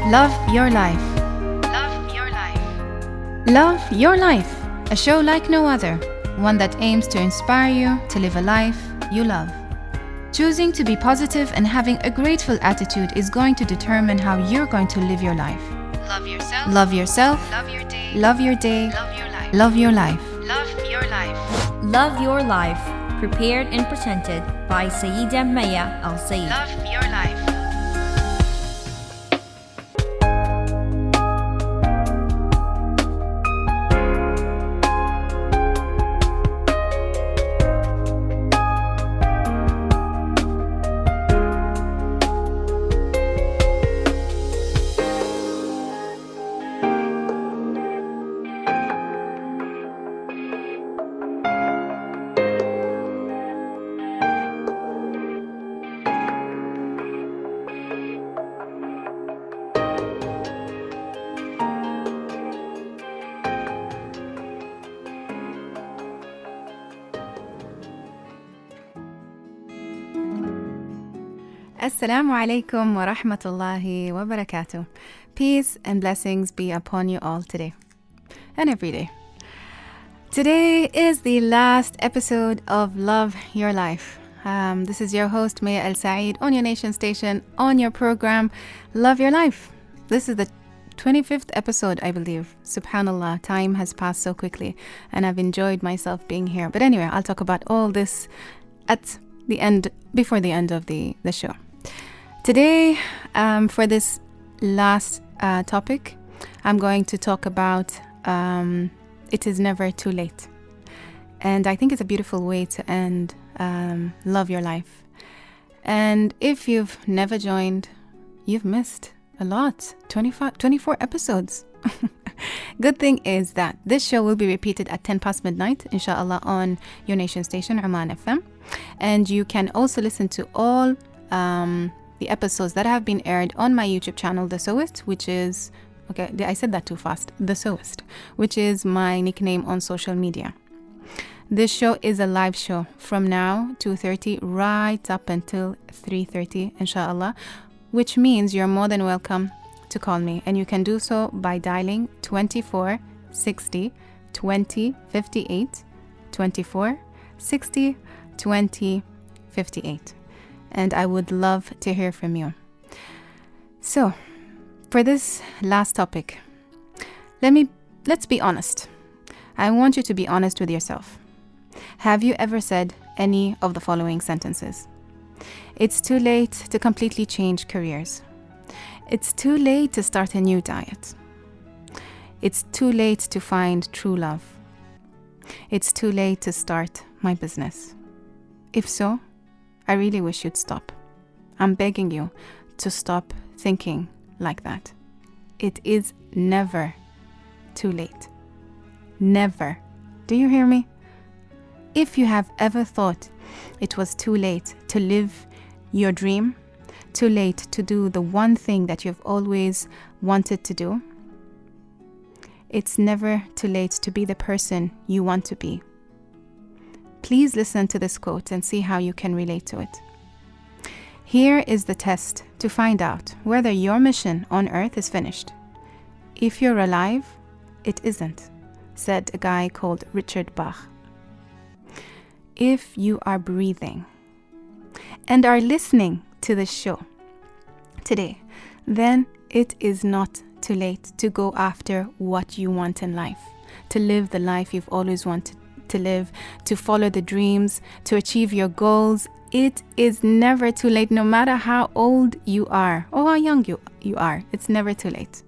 Love Your Life. Love Your Life. Love Your Life, a show like no other, one that aims to inspire you to live a life you love. Choosing to be positive and having a grateful attitude is going to determine how you're going to live your life. Love yourself. Love yourself. Love your day. Love your day. Love your life. Love your life. Love your life. Love Your Life, prepared and presented by Sayyida Mayya Al Said. Love your life. Assalamu alaikum wa rahmatullahi wa barakatuh. Peace and blessings be upon you all today and every day. Today is the last episode of Love Your Life. This is your host, Mayya Al Said, on your nation station, on your program, Love Your Life. This is the 25th episode, I believe. Subhanallah, time has passed so quickly and I've enjoyed myself being here. But anyway, I'll talk about all this at the end, before the end of the show. Today, for this last topic, I'm going to talk about it is never too late. And I think it's a beautiful way to end Love Your Life. And if you've never joined, you've missed a lot. 24 episodes. Good thing is that this show will be repeated at 10 past midnight, inshallah, on your nation station, Oman FM. And you can also listen to all the episodes that have been aired on my YouTube channel, The Sewist, which is, okay, I said that too fast, The Sewist, which is my nickname on social media. This show is a live show from now, 2:30, right up until 3:30, inshallah, which means you're more than welcome to call me. And you can do so by dialing 24 60 20 58, 24 60 20 58. And I would love to hear from you. So, for this last topic, let's be honest. I want you to be honest with yourself. Have you ever said any of the following sentences? It's too late to completely change careers. It's too late to start a new diet. It's too late to find true love. It's too late to start my business. If so, I really wish you'd stop. I'm begging you to stop thinking like that. It is never too late. Never. Do you hear me? If you have ever thought it was too late to live your dream, too late to do the one thing that you've always wanted to do, it's never too late to be the person you want to be. Please listen to this quote and see how you can relate to it. Here is the test to find out whether your mission on earth is finished. If you're alive, it isn't, said a guy called Richard Bach. If you are breathing and are listening to this show today, then it is not too late to go after what you want in life, to live the life you've always wanted to live, to follow the dreams, to achieve your goals. It is never too late, no matter how old you are or how young you are. It's never too late.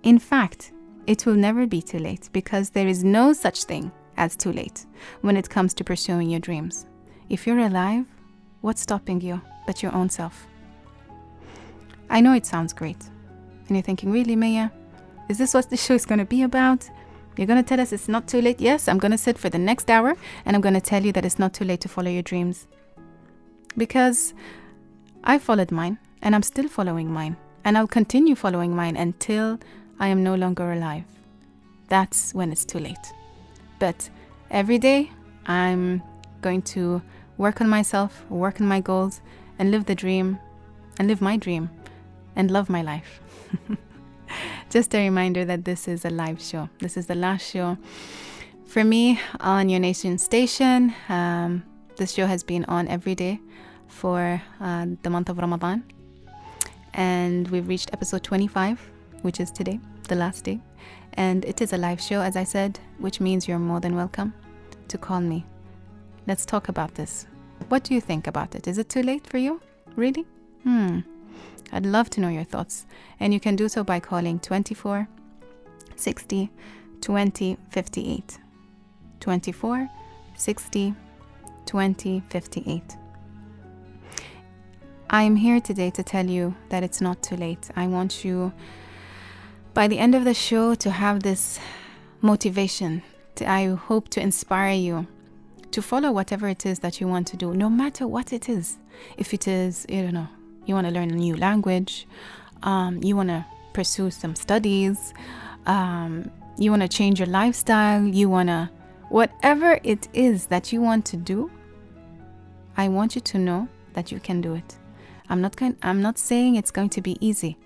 In fact, it will never be too late, because there is no such thing as too late when it comes to pursuing your dreams. If you're alive, what's stopping you but your own self? I know it sounds great, and you're thinking, really, Mayya? Is this what the show is going to be about? You're going to tell us it's not too late? Yes, I'm going to sit for the next hour and I'm going to tell you that it's not too late to follow your dreams. Because I followed mine and I'm still following mine, and I'll continue following mine until I am no longer alive. That's when it's too late. But every day I'm going to work on myself, work on my goals, and live the dream and live my dream and love my life. Just a reminder that this is a live show. This is the last show for me on your nation station. This show has been on every day for the month of Ramadan. And we've reached episode 25, which is today, the last day. And it is a live show, as I said, which means you're more than welcome to call me. Let's talk about this. What do you think about it? Is it too late for you? Really? I'd love to know your thoughts. And you can do so by calling 24 60 20 58. 24 60 20 58. I'm here today to tell you that it's not too late. I want you, by the end of the show, to have this motivation. I hope to inspire you to follow whatever it is that you want to do, no matter what it is. If it is, you want to learn a new language, you want to pursue some studies, you want to change your lifestyle, whatever it is that you want to do, I want you to know that you can do it. I'm not saying it's going to be easy,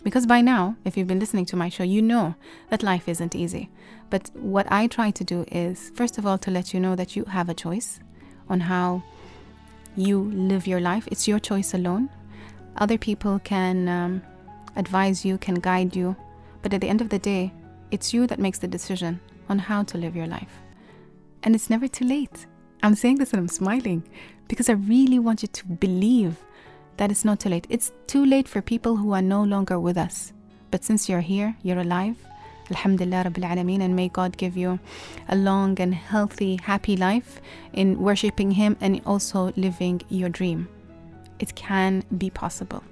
because by now, if you've been listening to my show, you know that life isn't easy. But what I try to do is, first of all, to let you know that you have a choice on how you live your life. It's your choice alone. Other people can advise you, can guide you, but at the end of the day, it's you that makes the decision on how to live your life. And it's never too late. I'm saying this and I'm smiling because I really want you to believe that it's not too late. It's too late for people who are no longer with us. But since you're here, you're alive, Alhamdulillah Rabbil Alameen, and may God give you a long and healthy, happy life in worshipping Him and also living your dream. It can be possible.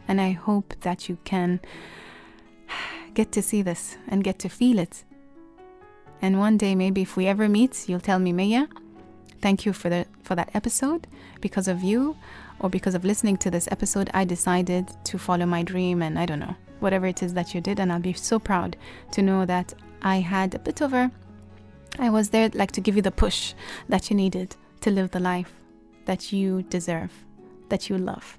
And I hope that you can get to see this and get to feel it. And one day, maybe if we ever meet, you'll tell me, Mayya, thank you for that episode. Because of you, or because of listening to this episode, I decided to follow my dream, and I don't know, whatever it is that you did. And I'll be so proud to know that I had a bit of I was there like to give you the push that you needed to live the life that you deserve, that you love.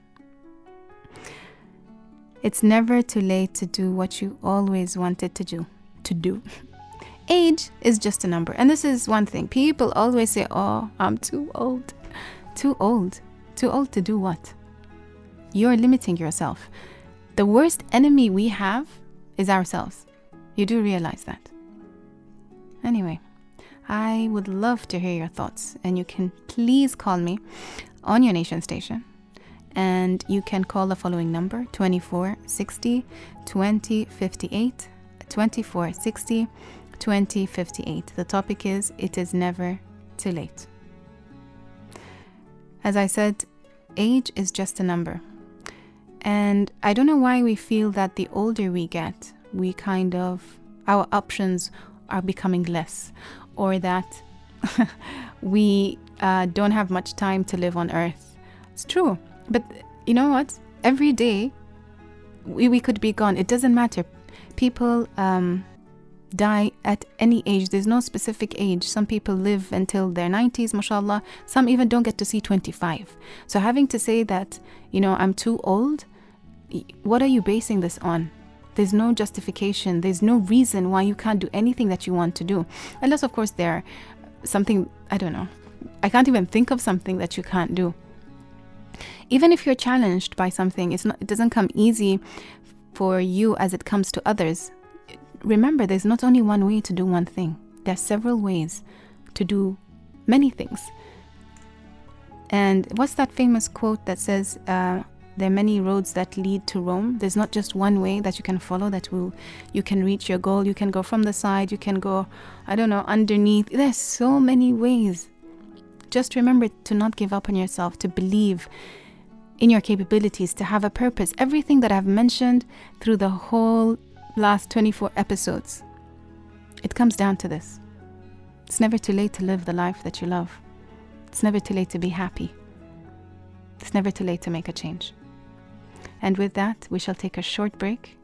It's never too late to do what you always wanted to do. Age is just a number. And this is one thing. People always say, oh, I'm too old. Too old. Too old to do what? You're limiting yourself. The worst enemy we have is ourselves. You do realize that. Anyway, I would love to hear your thoughts. And you can please call me on your nation station. And you can call the following number, 24 60 20 58. 24 60 20 58. The topic is, it is never too late. As I said, age is just a number. And I don't know why we feel that the older we get, our options are becoming less, or that we don't have much time to live on earth. It's true. But you know what? Every day we could be gone. It doesn't matter. People die at any age. There's no specific age. Some people live until their 90s, mashallah. Some even don't get to see 25. So having to say that, I'm too old, what are you basing this on? There's no justification. There's no reason why you can't do anything that you want to do. Unless, of course, there something, I don't know. I can't even think of something that you can't do. Even if you're challenged by something, it doesn't come easy for you as it comes to others. Remember, there's not only one way to do one thing. There are several ways to do many things. And what's that famous quote that says, there are many roads that lead to Rome. There's not just one way that you can follow you can reach your goal. You can go from the side, you can go, underneath. There's so many ways. Just remember to not give up on yourself, to believe in your capabilities, to have a purpose. Everything that I've mentioned through the whole last 24 episodes, it comes down to this. It's never too late to live the life that you love. It's never too late to be happy. It's never too late to make a change. And with that, we shall take a short break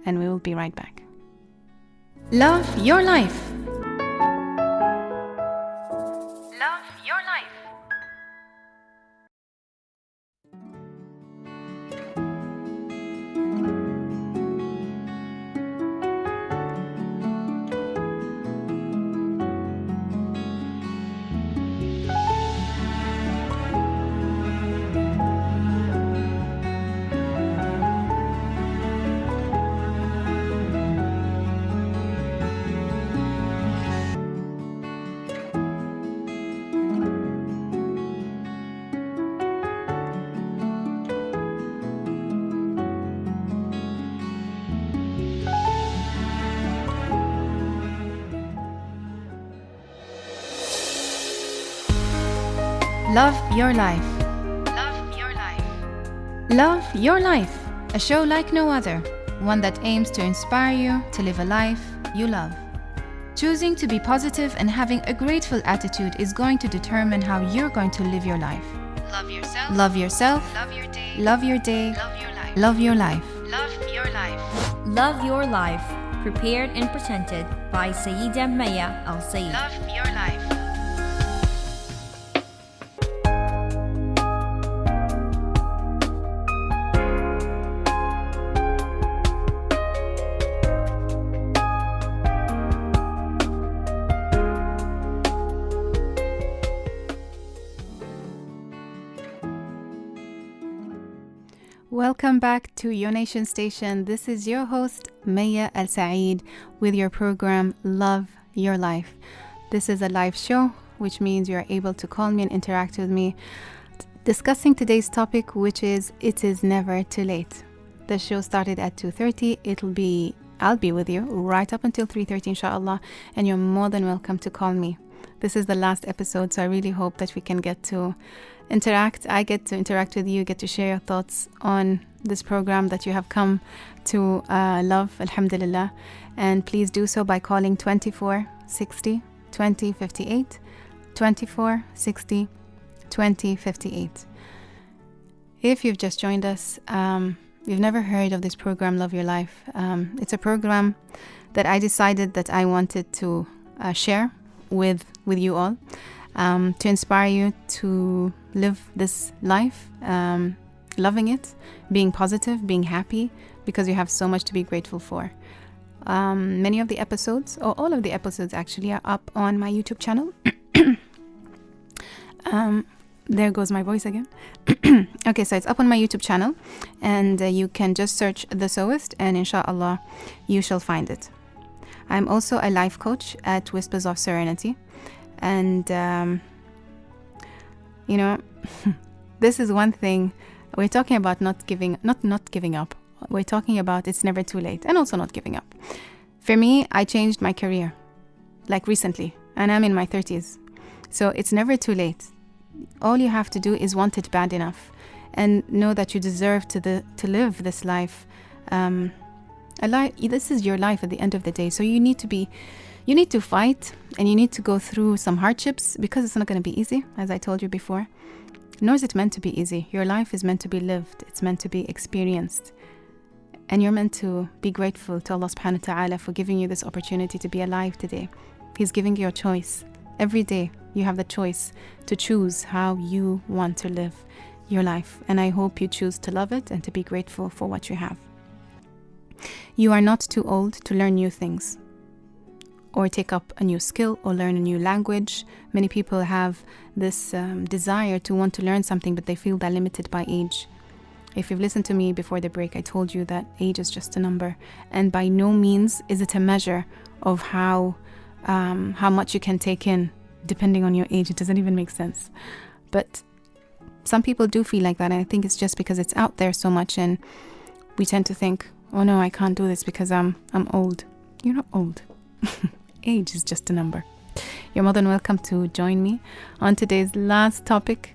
and we will be right back. Love your life. Love your life. Love Your Life. Love Your Life. Love Your Life, a show like no other, one that aims to inspire you to live a life you love. Choosing to be positive and having a grateful attitude is going to determine how you're going to live your life. Love yourself. Love yourself. Love your day. Love your day. Love your life. Love your life. Love your life. Love Your Life, prepared and presented by Sayyida Mayya Al Said. Love your life. Welcome back to Your Nation Station. This is your host, Mayya Al Said, with your program, Love Your Life. This is a live show, which means you're able to call me and interact with me, discussing today's topic, which is It Is Never Too Late. The show started at 2:30. I'll be with you right up until 3:30, inshallah, and you're more than welcome to call me. This is the last episode, so I really hope that we can get to interact. I get to interact with you, get to share your thoughts on this program that you have come to love, alhamdulillah. And please do so by calling 2460 2058, 2460 2058. If you've just joined us, you've never heard of this program, Love Your Life. It's a program that I decided that I wanted to share with you all, to inspire you to live this life, loving it, being positive, being happy, because you have so much to be grateful for. Many of the episodes, or all of the episodes actually, are up on my YouTube channel. There goes my voice again. Okay, so it's up on my YouTube channel, and you can just search The Sewist, and inshallah you shall find it. I'm also a life coach at Whispers of Serenity, and this is one thing we're talking about: not giving up. We're talking about it's never too late, and also not giving up. For me, I changed my career like recently, and I'm in my 30s, so it's never too late. All you have to do is want it bad enough, and know that you deserve to live this life. This is your life at the end of the day, so you need to fight, and you need to go through some hardships, because it's not going to be easy, as I told you before, nor is it meant to be easy. Your life is meant to be lived, it's meant to be experienced, and you're meant to be grateful to Allah subhanahu wa ta'ala for giving you this opportunity to be alive today. He's giving you a choice. Every day you have the choice to choose how you want to live your life, and I hope you choose to love it and to be grateful for what you have. You are not too old to learn new things, or take up a new skill, or learn a new language. Many people have this desire to want to learn something, but they feel they're limited by age. If you've listened to me before the break, I told you that age is just a number, and by no means is it a measure of how much you can take in depending on your age. It doesn't even make sense. But some people do feel like that, and I think it's just because it's out there so much, and we tend to think, oh no, I can't do this because I'm old. You're not old. Age is just a number. You're more than welcome to join me on today's last topic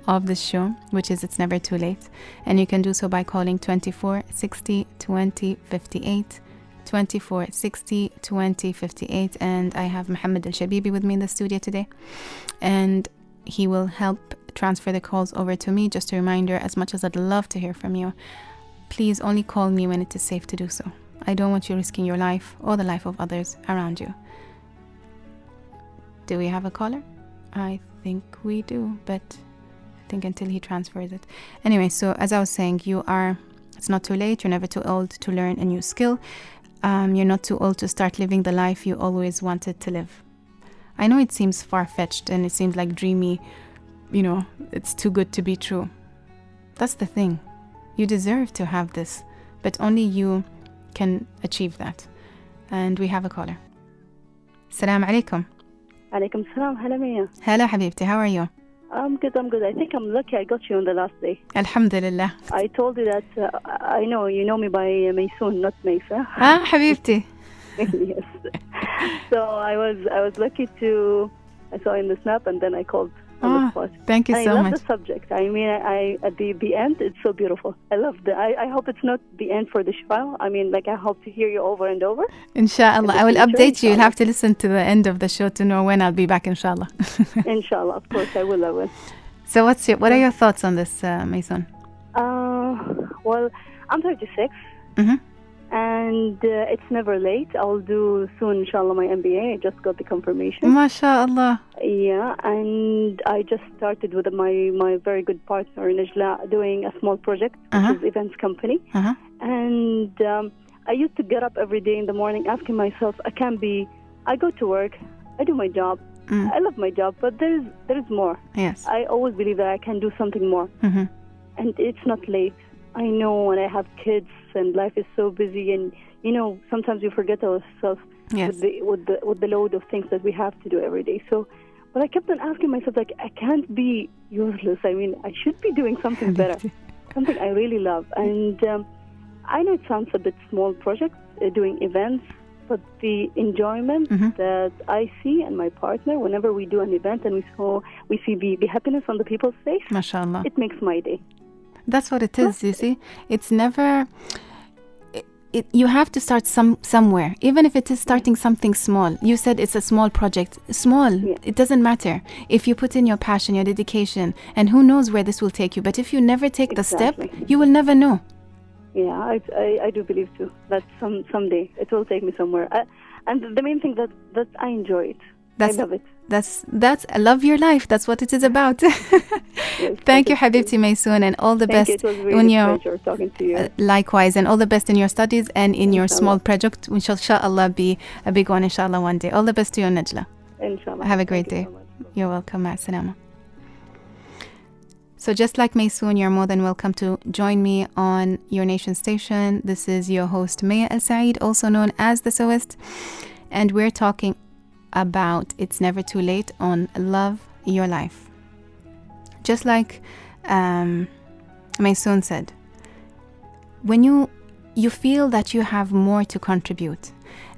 of the show, which is It's Never Too Late. And you can do so by calling 2460 2058, 2460 2058. And I have Mohammed Al Shabibi with me in the studio today, and he will help transfer the calls over to me. Just a reminder, as much as I'd love to hear from you, please only call me when it is safe to do so. I don't want you risking your life or the life of others around you. Do we have a caller? I think we do, but I think until he transfers it. Anyway, so as I was saying, it's not too late. You're never too old to learn a new skill. You're not too old to start living the life you always wanted to live. I know it seems far-fetched, and it seems like dreamy, it's too good to be true. That's the thing. You deserve to have this, but only you can achieve that. And we have a caller. Assalamu alaikum. Alaikum salam. Hello, Maya. Hello, Habibti. How are you? I'm good. I think I'm lucky I got you on the last day. Alhamdulillah. I told you that I know you know me by Maysoon, not Maysa. Habibti. Yes. So I was lucky I saw in the snap, and then I called on the spot. Thank you so I love much. the subject. I mean, I at the end, it's so beautiful. I love I hope it's not the end for the show. I mean, like, I hope to hear you over and over. Inshallah. I will future, update you. You'll inshallah. have to listen to the end of the show to know when I'll be back, inshallah. Inshallah, of course, I will. So what are your thoughts on this, Maysoon? Well, I'm 36. Mm-hmm. And it's never late. I'll do soon, inshallah, my MBA. I just got the confirmation. MashaAllah. Yeah, and I just started with my very good partner, Najla, doing a small project, which is events company. And I used to get up every day in the morning asking myself, I go to work, I do my job, I love my job, but there is more. Yes. I always believe that I can do something more. Mm-hmm. And it's not late. I know when I have kids and life is so busy, and sometimes we forget ourselves with the load of things that we have to do every day. So, but I kept on asking myself, like, I can't be useless. I mean, I should be doing something better, something I really love. And I know it sounds a bit small project, doing events, but the enjoyment that I see and my partner whenever we do an event and we see the happiness on the people's face, MashaAllah. it makes my day. That's what it is, you see. It's never... you have to start somewhere, even if it is starting something small. You said it's a small project. Small, it doesn't matter. If you put in your passion, your dedication, and who knows where this will take you. But if you never take the step, you will never know. Yeah, I do believe too that someday it will take me somewhere. And the main thing that I enjoy it. I love it. That's I love your life. That's what it is about. Yes, Thank you, Habibti Maysoon, and all the best. It was really a pleasure talking to you. Likewise, and all the best in your studies and in your small project, which shall inshallah be a big one, inshallah, one day. All the best to you, Najla. Inshallah. Have a great day. You're welcome. Ma'as-salama. So just like Maysoon, you're more than welcome to join me on your nation station. This is your host, Mayya Al Said, also known as the Sewist, and we're talking about It's Never Too Late on Love Your Life. Just like Maysoon said, when you feel that you have more to contribute,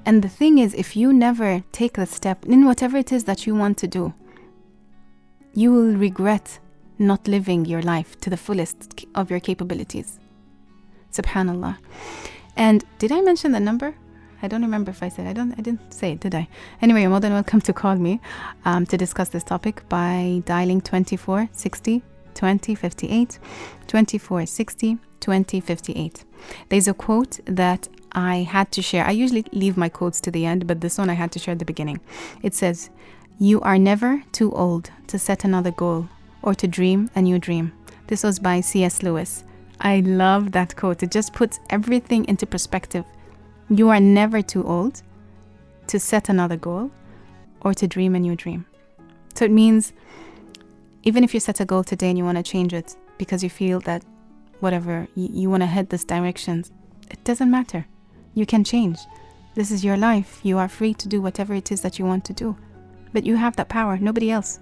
and the thing is, if you never take the step in whatever it is that you want to do, you will regret not living your life to the fullest of your capabilities. Subhanallah. And did I mention the number? I don't remember if I said. I didn't say it, did I? Anyway, you're more than welcome to call me to discuss this topic by dialing 2460 2058, 2460 2058. There's a quote that I had to share. I usually leave my quotes to the end, but this one I had to share at the beginning. It says, "You are never too old to set another goal or to dream a new dream." This was by C.S. Lewis. I love that quote. It just puts everything into perspective. You are never too old to set another goal or to dream a new dream. So it means even if you set a goal today and you want to change it because you feel that whatever, you want to head this direction, it doesn't matter. You can change. This is your life. You are free to do whatever it is that you want to do. But you have that power, nobody else.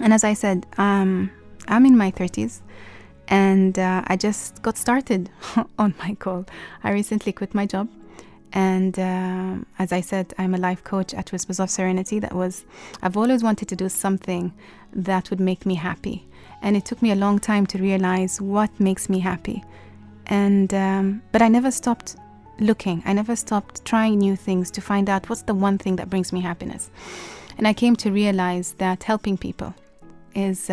And as I said, I'm in my 30s. And I just got started on my goal. I recently quit my job. And as I said, I'm a life coach at Whispers of Serenity. I've always wanted to do something that would make me happy. And it took me a long time to realize what makes me happy. And but I never stopped looking. I never stopped trying new things to find out what's the one thing that brings me happiness. And I came to realize that helping people is...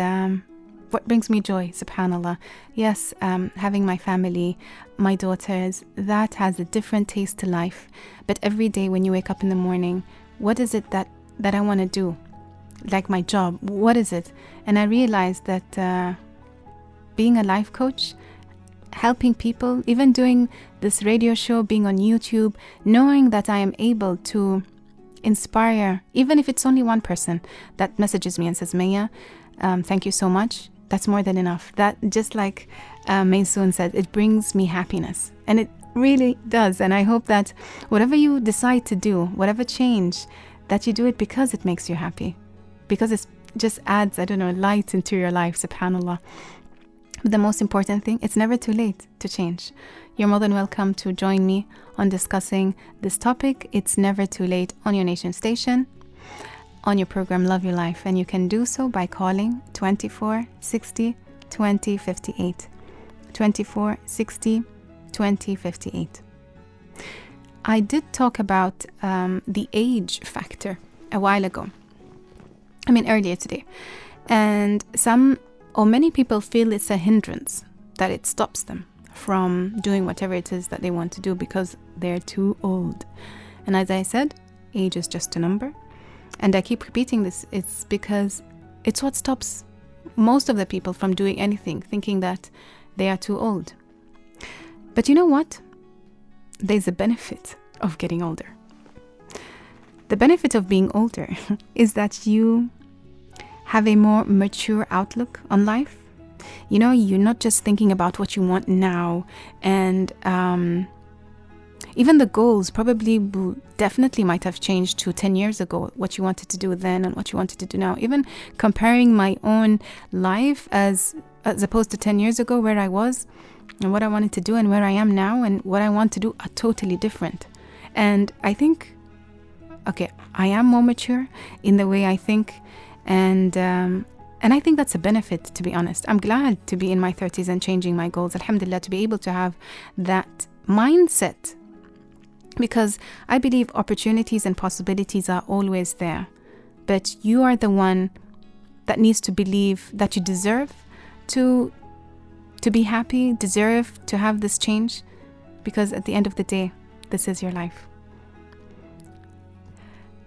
what brings me joy, subhanallah. Yes, having my family, my daughters, that has a different taste to life. But every day when you wake up in the morning, what is it that I want to do? Like my job, what is it? And I realized that being a life coach, helping people, even doing this radio show, being on YouTube, knowing that I am able to inspire, even if it's only one person that messages me and says, "Mayya, thank you so much." That's more than enough. That, just like Maysoon said, it brings me happiness. And it really does. And I hope that whatever you decide to do, whatever change, that you do it because it makes you happy. Because it just adds, light into your life, subhanAllah. But the most important thing, it's never too late to change. You're more than welcome to join me on discussing this topic. It's never too late on your nation station. on your program Love Your Life, and you can do so by calling 24 60 20 58. 24 60 20 58. I did talk about the age factor a while ago. Earlier today. And many people feel it's a hindrance, that it stops them from doing whatever it is that they want to do because they're too old. And as I said, age is just a number. And I keep repeating this. It's because it's what stops most of the people from doing anything, thinking that they are too old. But you know what? There's a benefit of getting older. The benefit of being older is that you have a more mature outlook on life. You're not just thinking about what you want now, and even the goals definitely might have changed to 10 years ago, what you wanted to do then and what you wanted to do now. Even comparing my own life as opposed to 10 years ago, where I was and what I wanted to do, and where I am now and what I want to do are totally different. And I think, I am more mature in the way I think, and I think that's a benefit, to be honest. I'm glad to be in my 30s and changing my goals, alhamdulillah, to be able to have that mindset, because I believe opportunities and possibilities are always there, but you are the one that needs to believe that you deserve to be happy, deserve to have this change, because at the end of the day, this is your life.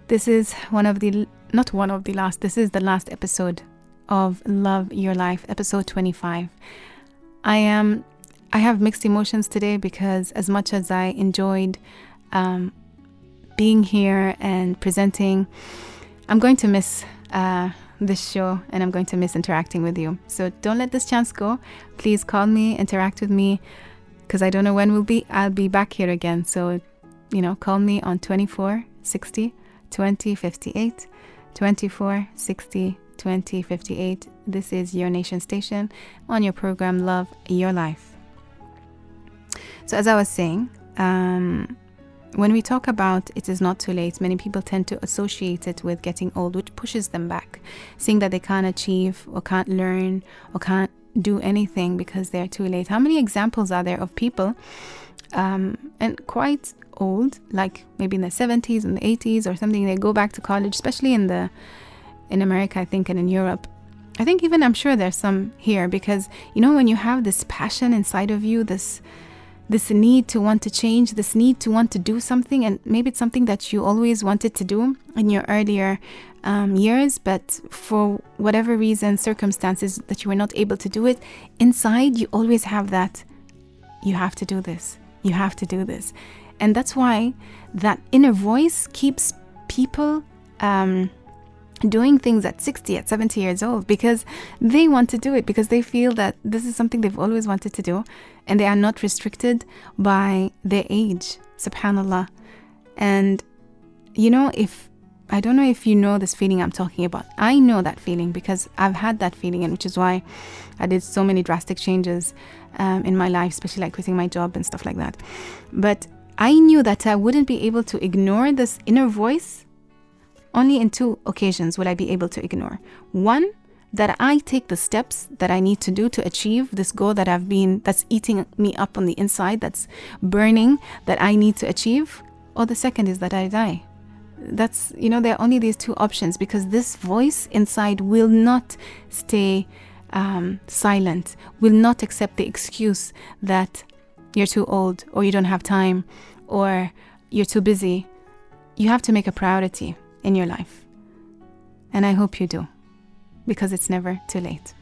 This is this is the last episode of Love Your Life, episode 25. I have mixed emotions today, because as much as I enjoyed being here and presenting, I'm going to miss this show, and I'm going to miss interacting with you. So don't let this chance go. Please call me, interact with me, because I don't know when I'll be back here again. So, call me on 24 60 20 58, 24 60 20 58. This is your nation station on your program Love Your Life. So as I was saying, when we talk about it is not too late, many people tend to associate it with getting old, which pushes them back, saying that they can't achieve or can't learn or can't do anything because they're too late. How many examples are there of people and quite old, like maybe in the 70s and the 80s or something, they go back to college, especially in America, I think, and in Europe. I think even, I'm sure there's some here, because when you have this passion inside of you, this need to want to change, this need to want to do something, and maybe it's something that you always wanted to do in your earlier years, but for whatever reason, circumstances, that you were not able to do it, inside you always have that, you have to do this, you have to do this. And that's why that inner voice keeps people doing things at 60, at 70 years old, because they want to do it, because they feel that this is something they've always wanted to do, and they are not restricted by their age, subhanallah. And I don't know if you know this feeling I'm talking about. I know that feeling because I've had that feeling, and which is why I did so many drastic changes in my life, especially like quitting my job and stuff like that. But I knew that I wouldn't be able to ignore this inner voice. Only in 2 occasions will I be able to ignore. One, that I take the steps that I need to do to achieve this goal that's eating me up on the inside, that's burning, that I need to achieve. Or the second is that I die. That's, there are only these 2 options, because this voice inside will not stay silent, will not accept the excuse that you're too old, or you don't have time, or you're too busy. You have to make a priority in your life. And I hope you do, because it's never too late.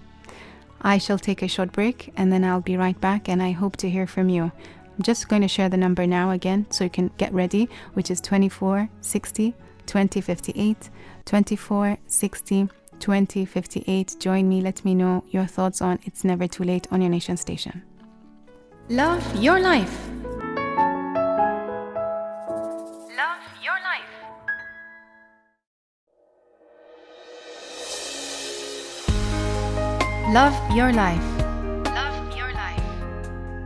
I shall take a short break, and then I'll be right back, and I hope to hear from you. I'm just going to share the number now again so you can get ready, which is 24 60 20 58, 24 60 20 58. Join me, let me know your thoughts on It's Never Too Late on your nation station. Love your life. Love your life. Love your life. Love your life.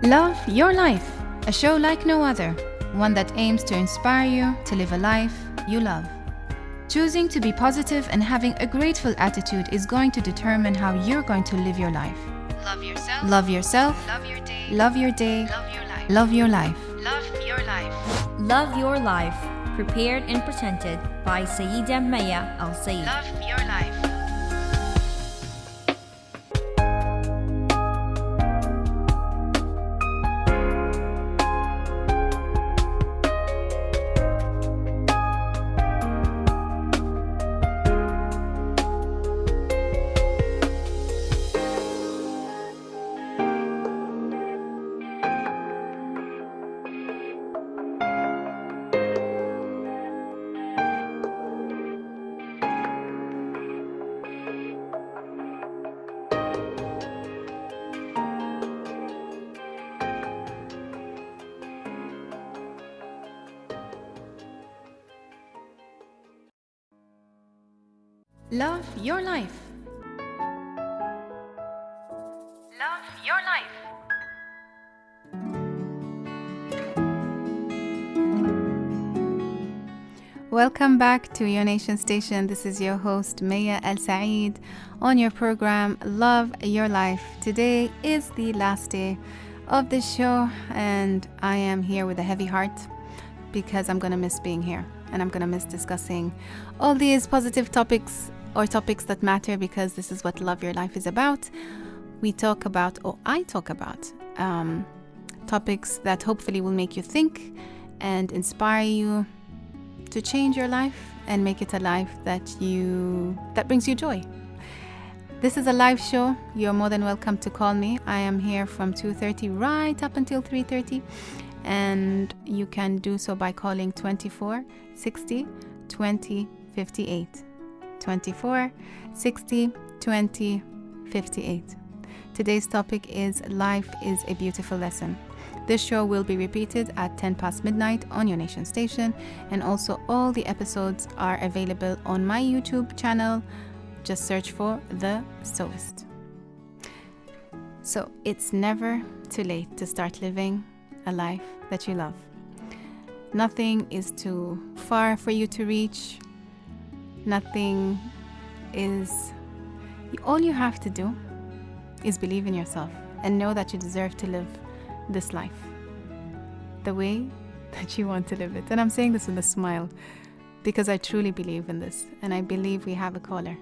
Love your life. A show like no other. One that aims to inspire you to live a life you love. Choosing to be positive and having a grateful attitude is going to determine how you're going to live your life. Love yourself. Love yourself. Love your day. Love your day. Love your life. Love your life. Love your life. Love your life. Prepared and presented by Sayyida Mayya Al Said. Love your life. Love your life. Love your life. Welcome back to your nation station. This is your host Mayya Al Said on your program Love Your Life. Today is the last day of this show and I am here with a heavy heart because I'm going to miss being here and I'm going to miss discussing all these positive topics or topics that matter, because this is what Love Your Life is about. We talk about, or I talk about, topics that hopefully will make you think and inspire you to change your life and make it a life that brings you joy. This is a live show. You're more than welcome to call me. I am here from 2:30 right up until 3:30, and you can do so by calling 24 60 20 58. 24 60 20 58. Today's topic is Life is a Beautiful Lesson. This show will be repeated at 10 past midnight on your nation station, and also all the episodes are available on my YouTube channel. Just search for The Sewist. So it's never too late to start living a life that you love. Nothing is too far for you to reach. Nothing is... All you have to do is believe in yourself and know that you deserve to live this life the way that you want to live it. And I'm saying this with a smile because I truly believe in this, and I believe we have a caller.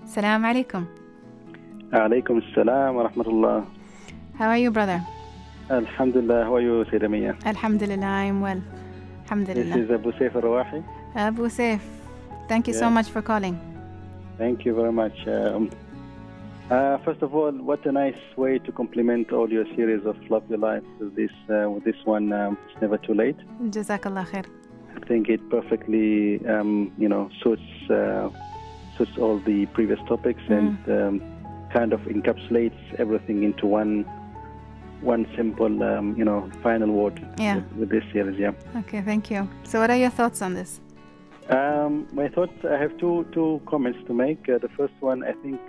Assalamu alaikum. Alaikum assalam wa rahmatullah. How are you, brother? Alhamdulillah. How are you, Sayyida Mayya? Alhamdulillah, I'm well. Alhamdulillah. This is Abu Saif al-Rawahi. Abu Saif, thank you so much for calling. Thank you very much. First of all, what a nice way to compliment all your series of Love Your Life with this one, It's Never Too Late. Jazakallah khair. I think it perfectly, suits all the previous topics and kind of encapsulates everything into one simple, final word with this series. Yeah. Okay, thank you. So, what are your thoughts on this? My thoughts, I have two comments to make. The first one, I think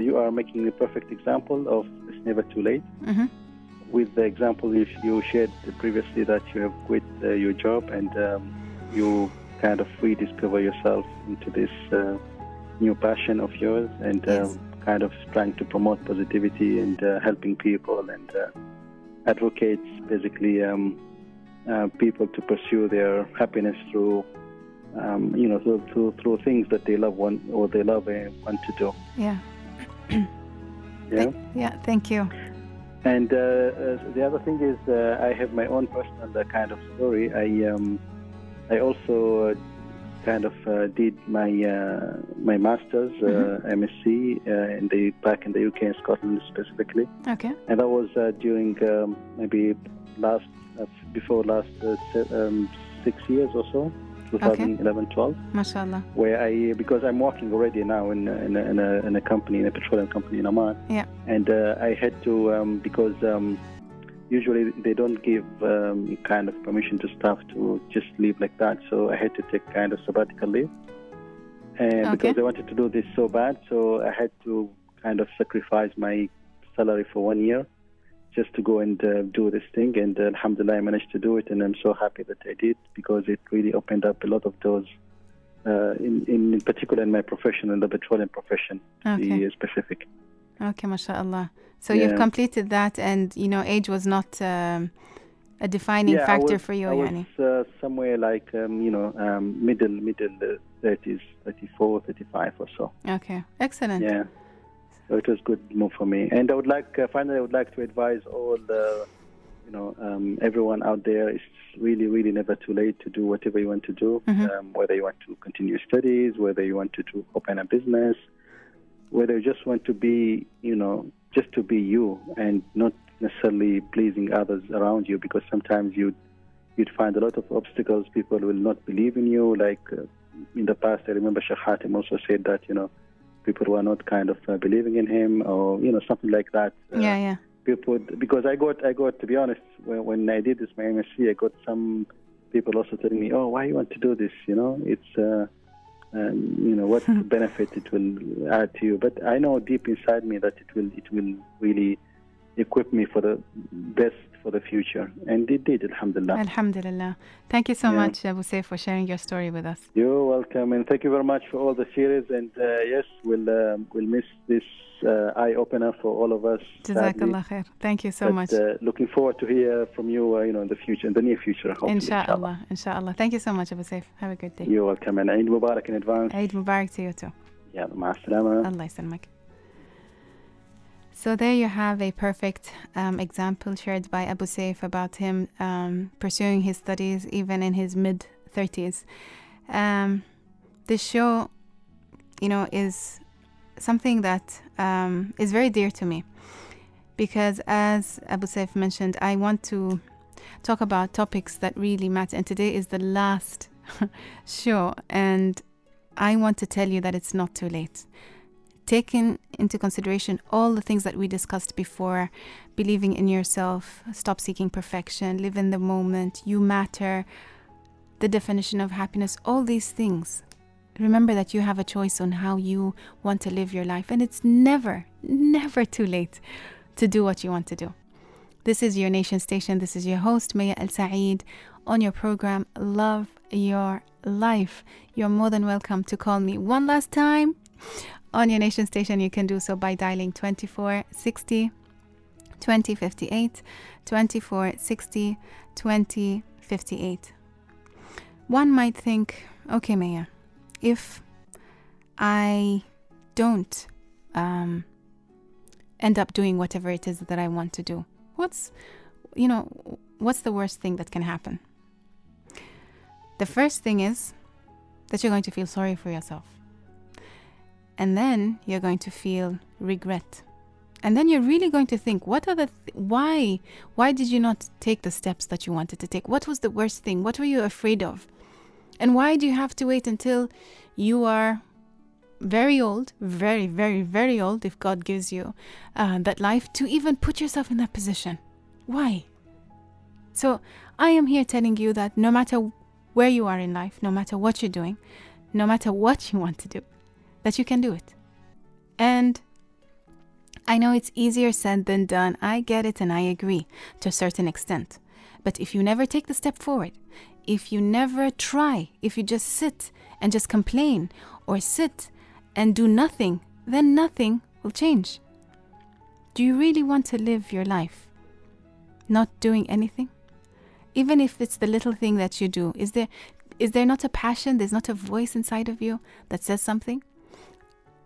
you are making a perfect example of It's Never Too Late. Mm-hmm. With the example you shared previously that you have quit your job and you kind of rediscover yourself into this new passion of yours and kind of trying to promote positivity and helping people and advocates basically people to pursue their happiness through through things that they love want to do. Yeah. Thank you. And the other thing is, I have my own personal kind of story. I also kind of did my master's MSc back in the UK and Scotland specifically. Okay. And that was during maybe before last 6 years or so. 2011-12. MashaAllah. Where because I'm working already now in a company, in a petroleum company in Oman. Yeah. And I had to because usually they don't give kind of permission to staff to just leave like that. So I had to take kind of sabbatical leave, because I wanted to do this so bad. So I had to kind of sacrifice my salary for 1 year, just to go and do this thing. And alhamdulillah, I managed to do it, and I'm so happy that I did, because it really opened up a lot of doors, in particular in my profession, in the petroleum profession, to be specific. Okay, mashallah. So you've completed that, and age was not a defining factor for you. I was somewhere like middle 30s, 34, 35 or so. Okay, excellent. Yeah, so it was good move for me. And I would like to advise all everyone out there, it's really, really never too late to do whatever you want to do, whether you want to continue studies, whether you want to open a business, whether you just want to be, just to be you and not necessarily pleasing others around you, because sometimes you'd find a lot of obstacles. People will not believe in you. Like in the past, I remember Sheikh Hatim also said that, people were not kind of believing in him, or, something like that. People, because I got, to be honest, when I did this, my MSc, I got some people also telling me, oh, why you want to do this? It's, what benefit it will add to you. But I know deep inside me that it will really equip me for the best for the future. And it did, alhamdulillah. Alhamdulillah. Thank you so much, Abu Saif, for sharing your story with us. You're welcome. And thank you very much for all the series. And yes, we'll miss this eye-opener for all of us. Jazakallah khair. Thank you so much. Looking forward to hear from you, in the near future. Inshallah. Thank you so much, Abu Saif. Have a good day. You're welcome. And Eid Mubarak in advance. Eid Mubarak to you too. Yeah, ma'as-salama. Allah yasalamak. So there you have a perfect example shared by Abu Saif about him pursuing his studies even in his mid-30s. This show, is something that is very dear to me, because as Abu Saif mentioned, I want to talk about topics that really matter. And today is the last show, and I want to tell you that it's not too late. Taking into consideration all the things that we discussed before, believing in yourself, stop seeking perfection, live in the moment, you matter, the definition of happiness, all these things. Remember that you have a choice on how you want to live your life, and it's never, never too late to do what you want to do. This is your nation station. This is your host, Mayya Al Said, on your program, Love Your Life. You're more than welcome to call me one last time. On your nation station, you can do so by dialing 2460 2058, 2460 2058. One might think, okay, Mayya, if I don't end up doing whatever it is that I want to do, what's the worst thing that can happen? The first thing is that you're going to feel sorry for yourself. And then you're going to feel regret. And then you're really going to think, why did you not take the steps that you wanted to take? What was the worst thing? What were you afraid of? And why do you have to wait until you are very old, very, very, very old, if God gives you that life, to even put yourself in that position? Why? So I am here telling you that no matter where you are in life, no matter what you're doing, no matter what you want to do, that you can do it. And I know it's easier said than done. I get it, and I agree to a certain extent. But if you never take the step forward, if you never try, if you just sit and just complain, or sit and do nothing, then nothing will change. Do you really want to live your life not doing anything? Even if it's the little thing that you do, is there not a passion? There's not a voice inside of you that says something?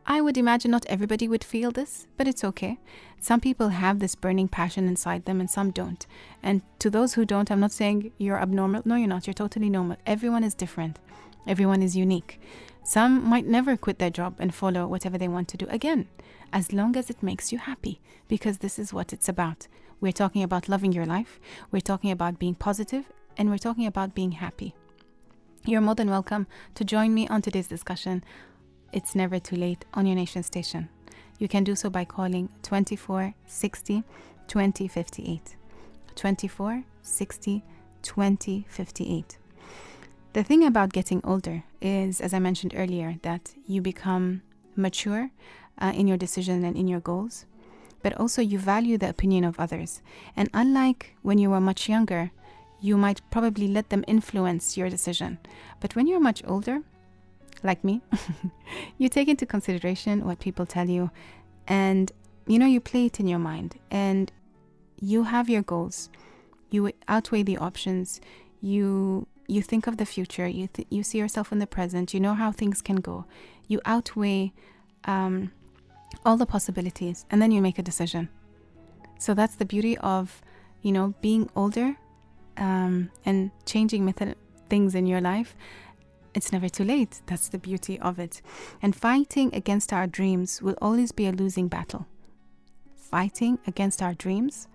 I would imagine not everybody would feel this, but it's okay. Some people have this burning passion inside them and some don't. And to those who don't, I'm not saying you're abnormal. No, you're not. You're totally normal. Everyone is different. Everyone is unique. Some might never quit their job and follow whatever they want to do again, as long as it makes you happy, because this is what it's about. We're talking about loving your life. We're talking about being positive, and we're talking about being happy. You're more than welcome to join me on today's discussion. It's never too late on your nation station. You can do so by calling 2460 2058. 2460 2058. The thing about getting older is, as I mentioned earlier, that you become mature in your decision and in your goals. but also you value the opinion of others. And unlike when you were much younger, you might probably let them influence your decision. But when you're much older, like me, you take into consideration what people tell you, and you play it in your mind, and you have your goals. You outweigh the options. You think of the future. You see yourself in the present. You know how things can go. You outweigh all the possibilities, and then you make a decision. So that's the beauty of, being older and changing things in your life. It's never too late. That's the beauty of it. And fighting against our dreams will always be a losing battle. Fighting against our dreams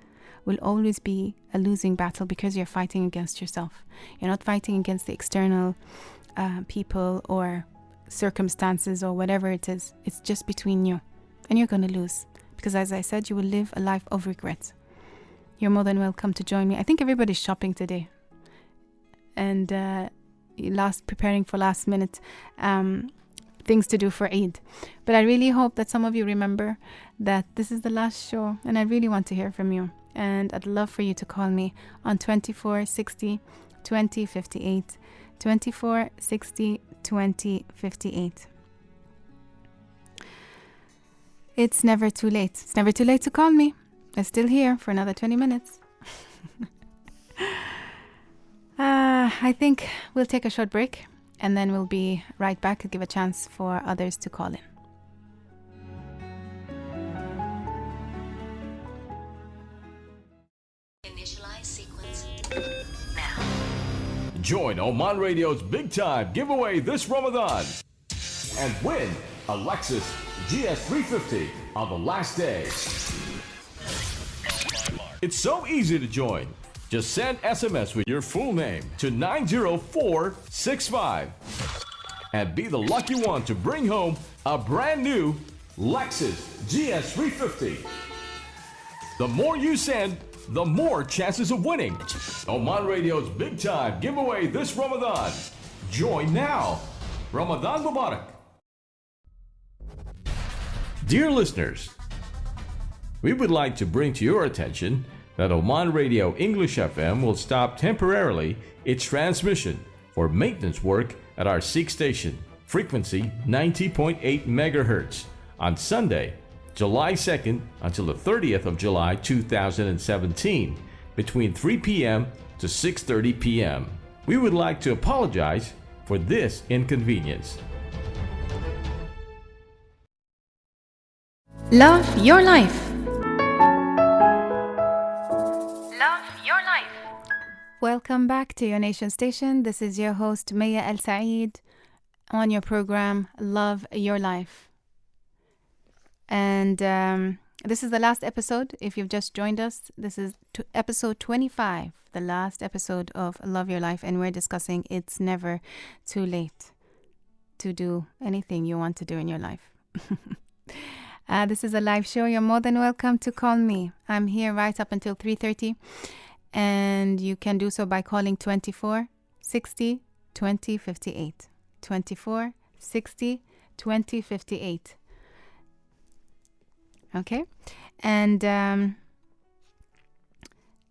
will always be a losing battle because you're fighting against yourself. You're not fighting against the external people or circumstances or whatever it is. It's just between you, and you're going to lose because, as I said, you will live a life of regret. You're more than welcome to join me. I think everybody's shopping today and preparing for last minute things to do for Eid. But I really hope that some of you remember that this is the last show, and I really want to hear from you. And I'd love for you to call me on 2460 2058, 2460 2058. It's never too late. It's never too late to call me. I'm still here for another 20 minutes. I think we'll take a short break, and then we'll be right back and give a chance for others to call in. Initialize sequence now. Join Oman Radio's big time giveaway this Ramadan and win a Lexus GS350 on the last day. It's so easy to join. Just send SMS with your full name to 90465 and be the lucky one to bring home a brand new Lexus GS350. The more you send, the more chances of winning. Oman Radio's big time giveaway this Ramadan. Join now. Ramadan Mubarak. Dear listeners, we would like to bring to your attention that Oman Radio English FM will stop temporarily its transmission for maintenance work at our Sikh station, frequency 90.8 megahertz, on Sunday, July 2nd until the 30th of July 2017, between 3 p.m. to 6:30 p.m. We would like to apologize for this inconvenience. Love your life. Welcome back to your nation station. This is your host Mayya Al Said on your program Love Your Life. And this is the last episode. If you've just joined us, this is episode 25, the last episode of Love Your Life, and we're discussing it's never too late to do anything you want to do in your life. This is a live show. You're more than welcome to call me. I'm here right up until 3:30. And you can do so by calling 2460 2058. 2460 2058. Okay? And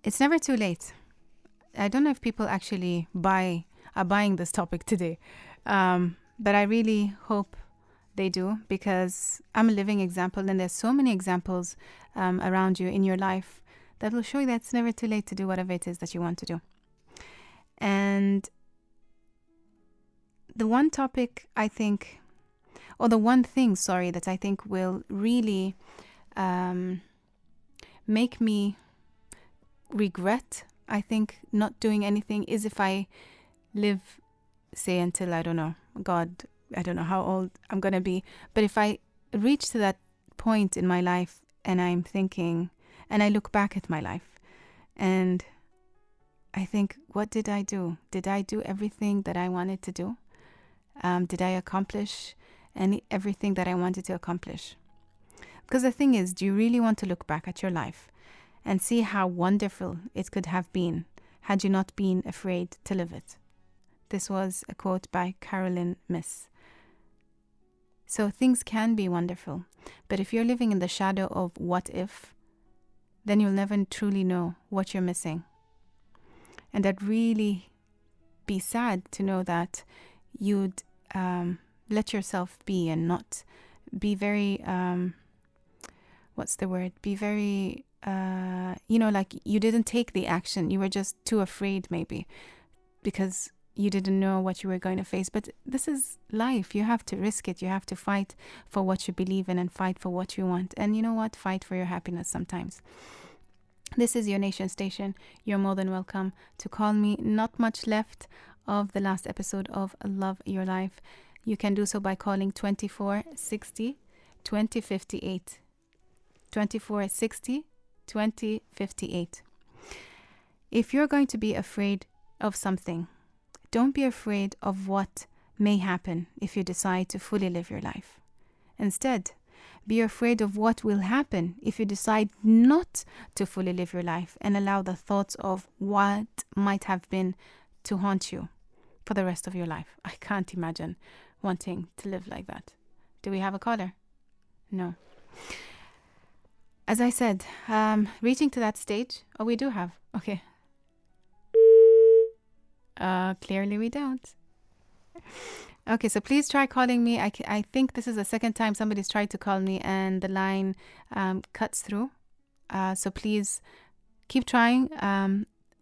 it's never too late. I don't know if people actually are buying this topic today. But I really hope they do, because I'm a living example, and there's so many examples around you in your life that will show you that it's never too late to do whatever it is that you want to do. And the one topic I think, or the one thing, that I think will really make me regret, I think, not doing anything is if I live, say, until, I don't know how old I'm going to be. But if I reach to that point in my life and I'm thinking, and I look back at my life and I think, what did I do? Did I do everything that I wanted to do? Did I accomplish everything that I wanted to accomplish? Because the thing is, do you really want to look back at your life and see how wonderful it could have been had you not been afraid to live it? This was a quote by Carolyn Miss. So things can be wonderful. But if you're living in the shadow of what if, then you'll never truly know what you're missing. And I'd really be sad to know that you'd let yourself be and not be very, be very, like you didn't take the action. You were just too afraid maybe because you didn't know what you were going to face. But this is life. You have to risk it. You have to fight for what you believe in and fight for what you want. And you know what? Fight for your happiness sometimes. This is your nation station. You're more than welcome to call me. Not much left of the last episode of Love Your Life. You can do so by calling 2460 2058. 2460 2058. If you're going to be afraid of something, don't be afraid of what may happen if you decide to fully live your life. Instead, be afraid of what will happen if you decide not to fully live your life and allow the thoughts of what might have been to haunt you for the rest of your life. I can't imagine wanting to live like that. Do we have a caller? No. As I said, reaching to that stage. Oh, we do have. Okay. Clearly we don't. Okay, so please try calling me. I think this is the second time somebody's tried to call me and the line cuts through. So please keep trying.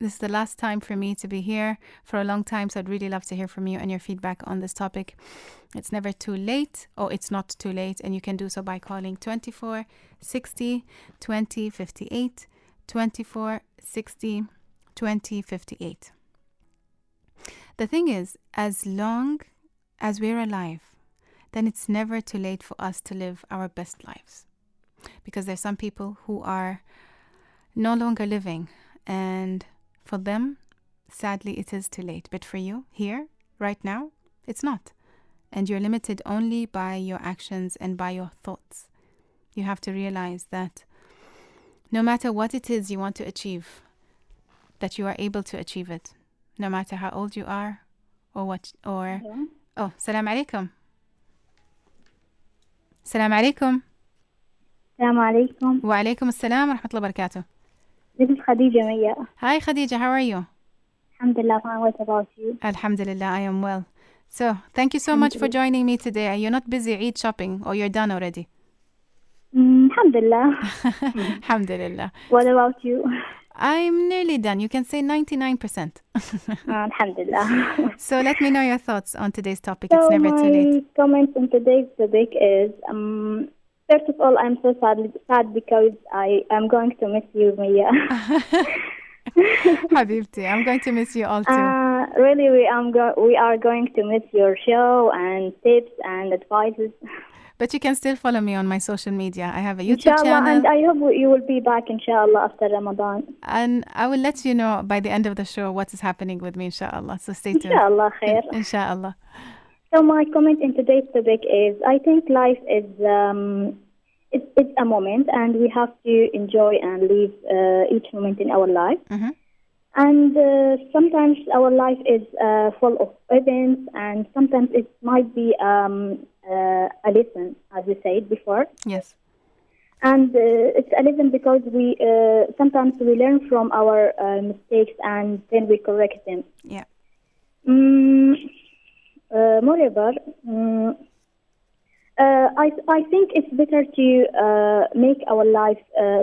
This is the last time for me to be here for a long time, so I'd really love to hear from you and your feedback on this topic. It's never too late, or it's not too late, and you can do so by calling 2460 2058, 2460 2058. The thing is, as long as we're alive, then it's never too late for us to live our best lives. Because there's some people who are no longer living, and for them, sadly, it is too late. But for you, here, right now, it's not. And you're limited only by your actions and by your thoughts. You have to realize that no matter what it is you want to achieve, that you are able to achieve it. No matter how old you are or what, or... Yeah. Oh, salam alaikum. Salam alaikum. Salam alaikum. Wa alaikum assalam wa rahmatullahi wa barakatuh. This is Khadija Mayya. Hi Khadija, how are you? Alhamdulillah, fine. What about you? Alhamdulillah, I am well. So, thank you so much for joining me today. You're not busy Eid shopping, or you're done already? Alhamdulillah. Alhamdulillah. What about you? I'm nearly done. You can say 99%. Alhamdulillah. So let me know your thoughts on today's topic. It's never too late. My comments on today's topic is, first of all, I'm so sad because I am going to miss you, Maya. Habibti, I'm going to miss you all too. Really, we are going to miss your show and tips and advices. But you can still follow me on my social media. I have a YouTube Inshallah, channel. and I hope you will be back, inshallah, after Ramadan. And I will let you know by the end of the show what is happening with me, inshallah. So stay tuned. Inshallah, khair. Inshallah. So my comment in today's topic is, I think life is it's a moment, and we have to enjoy and live each moment in our life. Mm-hmm. And sometimes our life is full of events, and sometimes it might be a lesson, as we said before. Yes. And it's a lesson because we sometimes we learn from our mistakes and then we correct them. Yeah. Moreover, I think it's better to make our life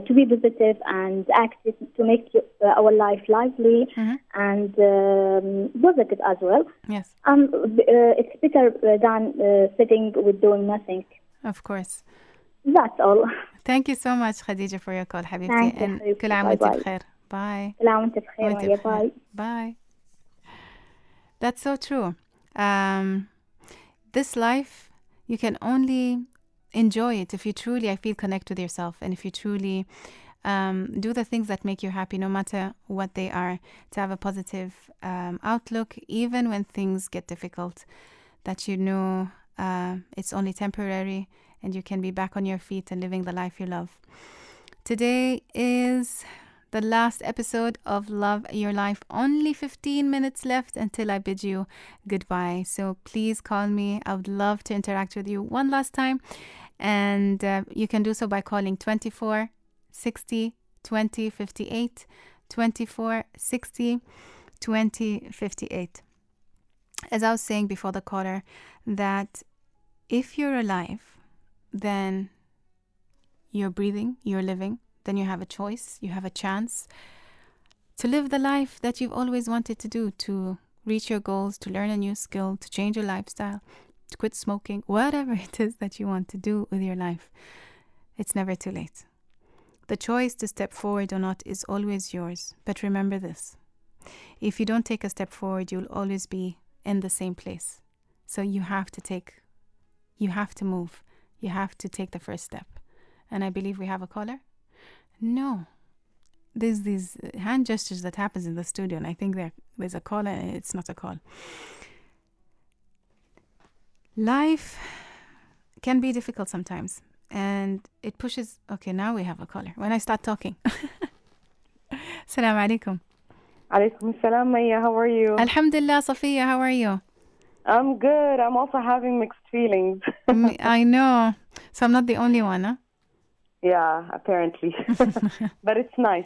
to be positive and active, to make our life lively and positive as well. Yes. It's better than sitting with doing nothing. Of course. That's all. Thank you so much, Khadija, for your call, Habibti. Thank you, And Habibti. كل عام وانت بخير. Bye. كل عام وانت بخير. وانت بخير. Bye. Bye. That's so true. This life, you can only enjoy it if you truly, I feel, connect with yourself, and if you truly do the things that make you happy, no matter what they are, to have a positive outlook, even when things get difficult, that you know it's only temporary and you can be back on your feet and living the life you love. Today is the last episode of Love Your Life. Only 15 minutes left until I bid you goodbye. So please call me. I would love to interact with you one last time. And you can do so by calling 24 60 20 58, 24 60 20 58. As I was saying before the caller, that if you're alive, then you're breathing, you're living, then you have a choice, you have a chance to live the life that you've always wanted to do, to reach your goals, to learn a new skill, to change your lifestyle, to quit smoking, whatever it is that you want to do with your life. It's never too late. The choice to step forward or not is always yours. But remember this: if you don't take a step forward, you'll always be in the same place. So you have to move. You have to take the first step. And I believe we have a caller. No. There's these hand gestures that happens in the studio, and I think there's a call, and it's not a call. Life can be difficult sometimes, and it pushes. Okay, now we have a caller. When I start talking. Assalamu alaikum. Alaikum salam, Mayya. How are you? Alhamdulillah, Safiya. How are you? I'm good. I'm also having mixed feelings. I know. So I'm not the only one, huh? Yeah, apparently. But it's nice.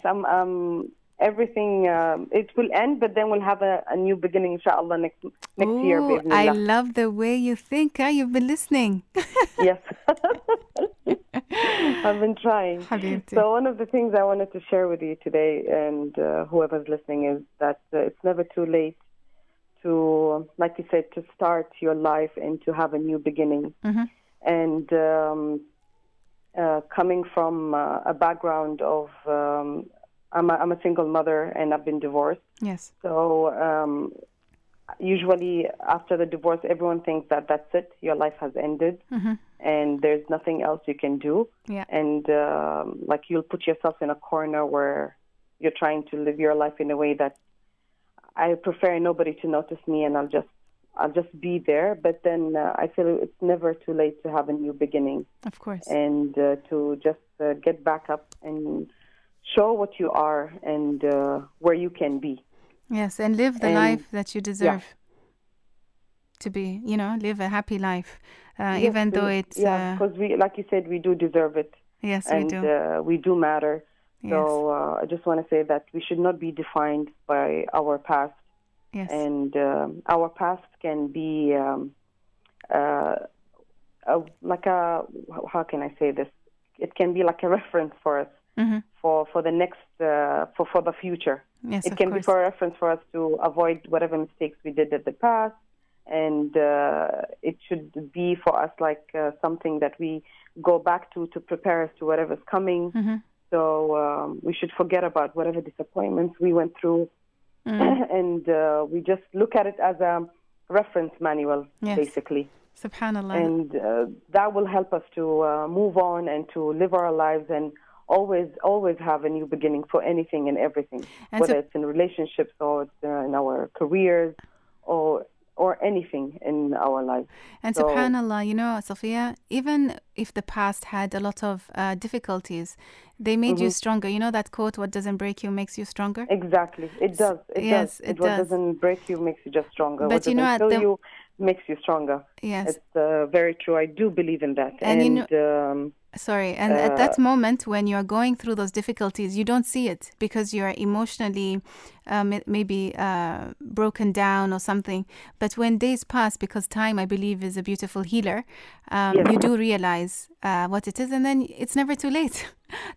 Everything, it will end, but then we'll have a new beginning, inshallah, next year. I love the way you think. Huh? You've been listening. Yes. I've been trying. So one of the things I wanted to share with you today, and whoever's listening, is that it's never too late to, like you said, to start your life and to have a new beginning. Mm-hmm. And coming from a background of, I'm a single mother and I've been divorced. Yes. So usually after the divorce, everyone thinks that that's it. Your life has ended, mm-hmm. and there's nothing else you can do. Yeah. And like you'll put yourself in a corner where you're trying to live your life in a way that I prefer nobody to notice me, and I'll just be there. But then I feel it's never too late to have a new beginning. Of course. And to just get back up and show what you are and where you can be. Yes, and live the life that you deserve to be, live a happy life, yes, even though it's... Yeah, because like you said, we do deserve it. Yes, we do. And we do matter. Yes. So I just want to say that we should not be defined by our past. Yes. And our past can be like a, how can I say this? It can be like a reference for us, mm-hmm. for the next, for the future. Yes, it can be for a reference for us to avoid whatever mistakes we did in the past. And it should be for us like something that we go back to prepare us to whatever's coming. Mm-hmm. So we should forget about whatever disappointments we went through. And we just look at it as a reference manual, yes. basically. Subhanallah. And that will help us to move on and to live our lives and always have a new beginning for anything and everything, and whether it's in relationships or it's in our careers or anything in our lives. And so, subhanallah, Safiya, even if the past had a lot of difficulties, they made mm-hmm. you stronger. You know that quote, what doesn't break you makes you stronger? Exactly. It does. Yes, it does. What doesn't break you makes you just stronger. But what doesn't kill you makes you stronger. Yes. It's very true. I do believe in that. And at that moment when you're going through those difficulties, you don't see it because you're emotionally maybe broken down or something. But when days pass, because time, I believe, is a beautiful healer, yes. you do realize what it is, and then it's never too late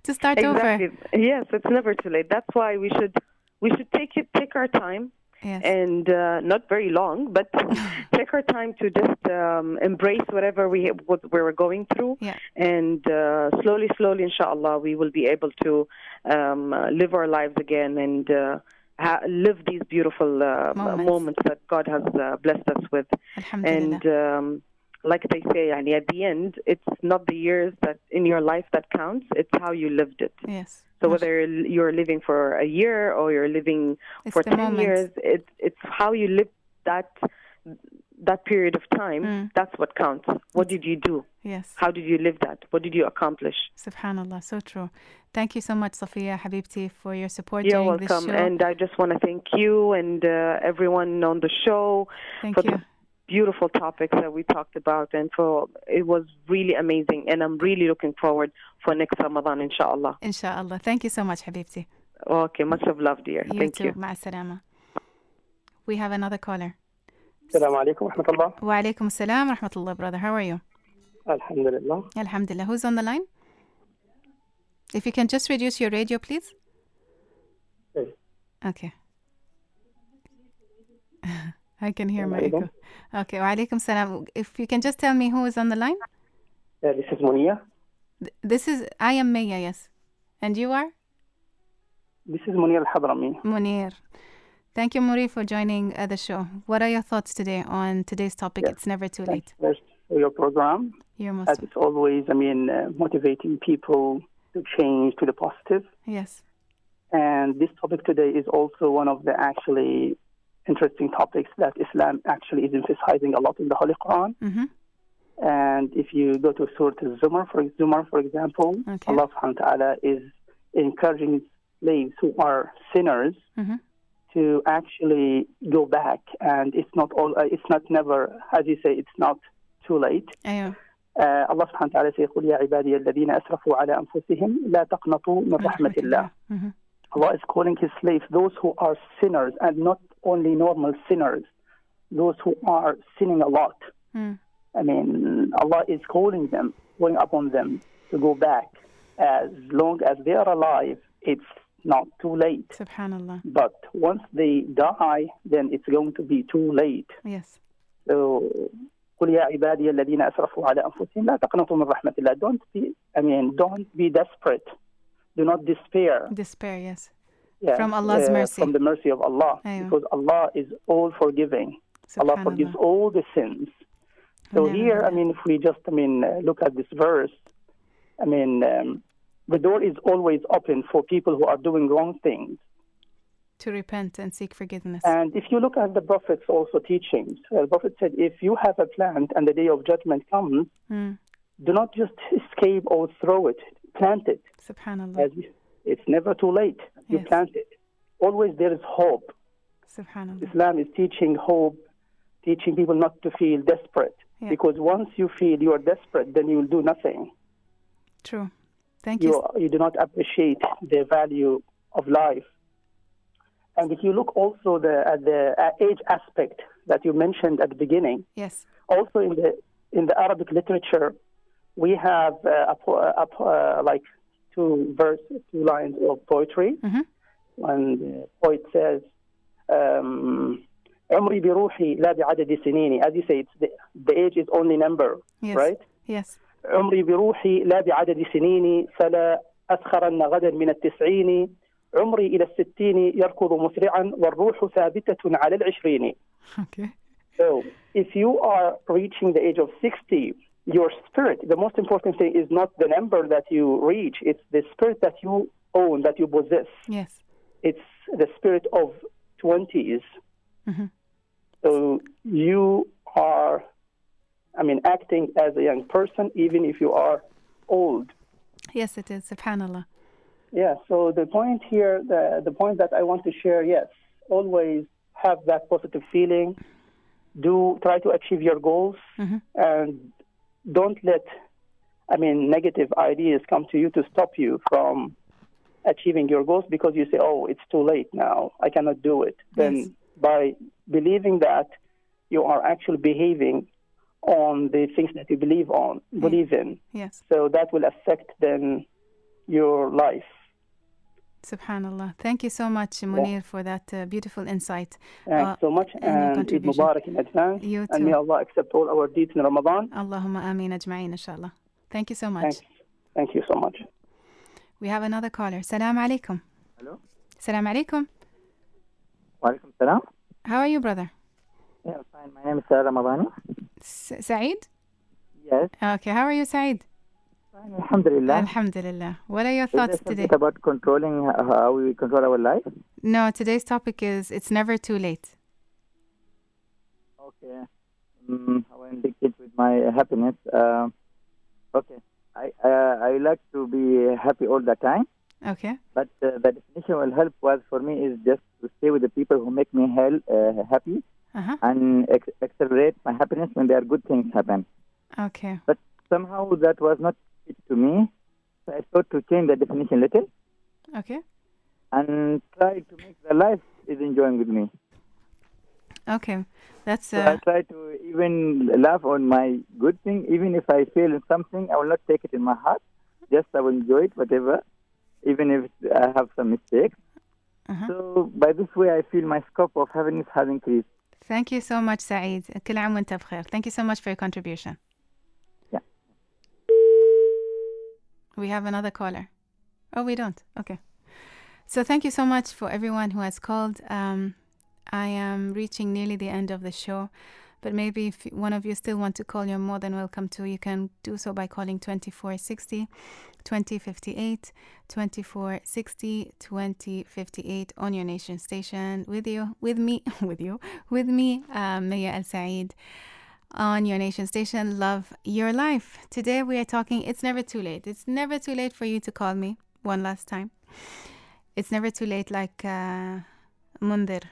to start over. Yes, it's never too late. That's why we should take our time. Yes. And not very long, but take our time to just embrace whatever we're going through. Yeah. And slowly, inshallah, we will be able to live our lives again and live these beautiful moments that God has blessed us with. Alhamdulillah. And like they say, at the end, it's not the years that in your life that counts, it's how you lived it. Yes. So whether you're living for a year or you're living for 10 years, it's how you live that period of time, that's what counts. What did you do? Yes. How did you live that? What did you accomplish? Subhanallah, so true. Thank you so much, Safiya Habibti, for your support You're during this welcome. show. And I just want to thank you and everyone on the show Thank for you. the beautiful topics that we talked about. And it was really amazing. And I'm really looking forward for next Ramadan, inshallah. Inshallah. Thank you so much, Habibti. Okay, much of love, dear. Thank you. مع السلامة. We have another caller. Assalamu alaikum wa rahmatullah. Wa alaikum assalam wa rahmatullah, brother. How are you? Alhamdulillah. Alhamdulillah. Who's on the line? If you can just reduce your radio, please. Yes. Okay. I can hear my echo. Okay. Wa alaikum salam. If you can just tell me who is on the line. This is Munia. I am Mayya, yes. And you are? This is Munir Al-Hadrami. Munir. Thank you, Muri, for joining the show. What are your thoughts today on today's topic? Yes. It's never too late. Thanks for your program. You're most As it's always, motivating people to change to the positive. Yes. And this topic today is also one of the actually interesting topics that Islam actually is emphasizing a lot in the Holy Quran. Mm-hmm. And if you go to Surah Zumar, for example, okay. Allah subhanahu wa ta'ala is encouraging slaves who are sinners to actually go back. And it's not never, as you say, it's not too late. أيوه. Allah subhanahu wa ta'ala says, قُلْ يَا عِبَادِيَ الَّذِينَ أَسْرَفُوا عَلَى أَنفُسِهِمْ لَا تَقْنَطُوا مِنْ رَحْمَةِ اللَّهِ. Allah is calling His slaves, those who are sinners, and not only normal sinners, those who are sinning a lot. Allah is calling upon them to go back. As long as they are alive, it's not too late. Subhanallah. But once they die, then it's going to be too late. Yes. So, قُلْ يَا عِبَادِيَ الَّذِينَ أَسْرَفُوا عَلَى أَنفُسِهِمْ لَا تَقْنَطُوا مِنْ رَحْمَةِ اللَّهِ. Don't be desperate. Do not despair. Despair, yes. Yeah, from Allah's mercy. From the mercy of Allah. Aywa. Because Allah is all forgiving. Allah forgives all the sins. So here, if we just, look at this verse, the door is always open for people who are doing wrong things. To repent and seek forgiveness. And if you look at the Prophet's also teachings, the Prophet said, if you have a plant and the day of judgment comes, do not just escape or throw it, plant it. Subhanallah. It's never too late. You plant it. Always there is hope. Subhanallah. Islam is teaching hope, teaching people not to feel desperate. Yeah. Because once you feel you are desperate, then you will do nothing. True. Thank you. You do not appreciate the value of life. And if you look also at the age aspect that you mentioned at the beginning, yes. Also in the Arabic literature, we have like two lines of poetry. When the poet says, عمري بروحي لا بعدد سنيني. As you say, the age is only number, right? Yes. عمري بروحي لا بعدد سنيني فلا أسخرن غدا من التسعين عمري إلى الستين يركض مسرعا والروح ثابتة على العشرين. Okay. So if you are reaching the age of 60, your spirit, the most important thing is not the number that you reach, it's the spirit that you own, that you possess. Yes. It's the spirit of 20s. So you are, acting as a young person, even if you are old. Yes, it is. Subhanallah. Yeah, so the point here, the point that I want to share, yes, always have that positive feeling. Try to achieve your goals, and don't let, negative ideas come to you to stop you from achieving your goals because you say, oh, it's too late now, I cannot do it. Then by believing that, you are actually behaving on the things that you believe in. Yes. So that will affect then your life. Subhanallah. Thank you so much, Munir, for that beautiful insight. Thanks so much, and Eid Mubarak in advance. You too. And may Allah accept all our deeds in Ramadan. Allahumma ameen ajma'in, inshallah. Thank you so much. Thanks. Thank you so much. We have another caller. Salam alaikum. Hello. Salam alaikum. Wa alaikum salam. How are you, brother? Yeah, fine. My name is Ramadani. Saeed? Yes. Okay. How are you, Saeed? Fine, alhamdulillah. Alhamdulillah. What are your thoughts today? Is it about controlling how we control our life? No, today's topic is it's never too late. Okay. how I link it with my happiness. Okay, I like to be happy all the time. Okay. But the definition will help was for me is just to stay with the people who make me happy and accelerate my happiness when there are good things happen. Okay. But somehow that was not fit to me. So I thought to change the definition a little. Okay. And try to make the life is enjoying with me. Okay. That's So I try to even laugh on my good thing. Even if I fail in something, I will not take it in my heart. Just I will enjoy it, whatever. Even if I have some mistakes. So by this way, I feel my scope of happiness has increased. Thank you so much, Saeed. كل عام وانت بخير. Thank you so much for your contribution. Yeah. We have another caller. Oh, we don't. Okay. So thank you so much for everyone who has called. I am reaching nearly the end of the show, but maybe if one of you still want to call, you're more than welcome to. You can do so by calling 2460 2058 2460 2058 on your nation station with me, Mayya Al Said on your nation station. Love your life. Today we are talking. It's never too late. It's never too late for you to call me one last time. It's never too late, like Munir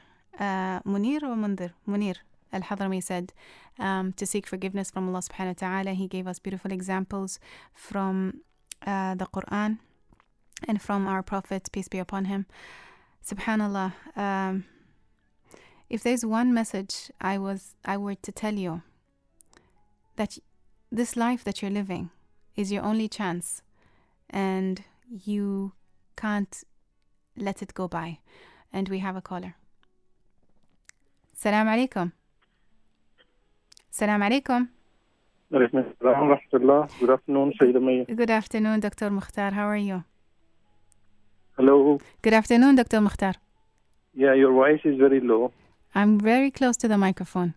Al-Hadrami said, to seek forgiveness from Allah subhanahu wa ta'ala. He gave us beautiful examples from the Quran and from our Prophet, peace be upon him. Subhanallah, if there's one message I were to tell you, that this life that you're living is your only chance and you can't let it go by. And we have a caller. Salam alaikum. Salam alaikum. Good afternoon, Sayyida Mayya. Good afternoon, Dr. Mukhtar. How are you? Hello. Good afternoon, Dr. Mukhtar. Yeah, your voice is very low. I'm very close to the microphone.